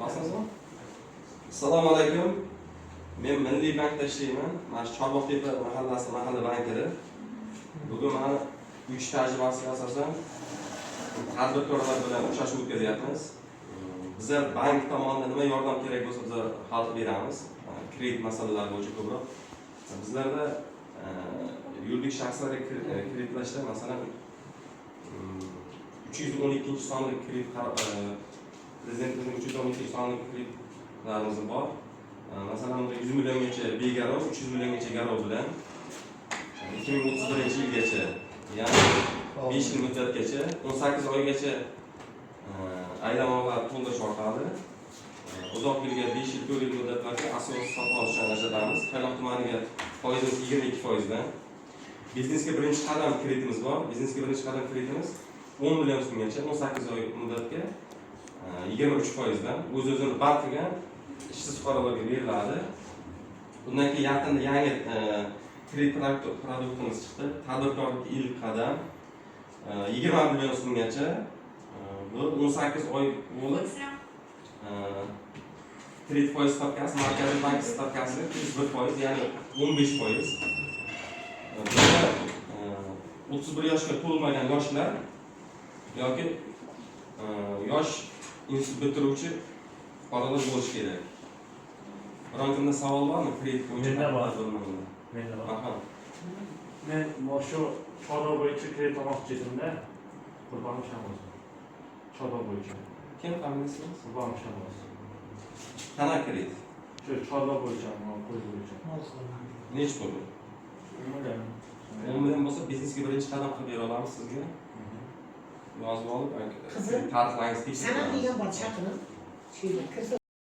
Nasılsınız? Assalomu alaykum. Men Milliy bankda ishlayman. Mana shu Chorvoqtepa mahallasi mahalla bankida. Bugun mana 3 tajribasiga asosan tadbirkorlar bilan uchrashuv o'tkazyapmiz. Bizlar bank tomonidan nima yordam kerak bo'lsa biz xalq beramiz. Kredit masalalari bo'yicha ko'proq. Bizlarda yuridik shaxslarga kreditlashda masalan 312-sonli kredit Prezidentimizning 312 sonli kreditlarimiz bor. Masalan 100 milliongacha begarov, 300 milliongacha garov bilan 2031-yilgacha, ya'ni 5 yil muddatgacha, 18 oygacha aylanmalar to'ldirish orqali uzoq yilga 5 yil, 4 yil muddatlarga asos sotib olishni ajratamiz. Qaynoq tumaniga foizimiz 22% dan. Biznesga birinchi qadam kreditimiz bor. Biznesga birinchi qadam kreditimiz 10 million so'mgacha 18 oy muddatga 23% dan o'z-o'zini band qilgan ishsiz fuqarolarga beriladi. Bundan keyin yaqinda yangi kredit produktimiz chiqdi. Tadbirkorlik ilk qadam 20 million so'mgacha bu 18 oy bo'lib kredit foiz stavkasi Markaziy bank stavkasi 1%, ya'ni 15%. Bunda 31 yoshga to'lmagan yoshlar yoki yosh institut bitiruvchi fuqarolar bo'lishi kerak. Biron kimda savol bormi? Kredit bo'yicha? Menda bor. Men shu Chorvoq bo'yicha kredit olmoqchi edimda. Qurbonim Shamoz. Chorvoq bo'yicha. Kim familiyasi? Qurbonim Shamoz. Qana kredit? Shu Chorvoq bo'yicha, qo'y bo'yicha. Nech pul? 10 million bo'lsa biznesga birinchi qadam qilib bera olamiz sizga. Yozib olib, tarixlaringizni tekshirib. Sana degan bor chaqirib, shu kirsa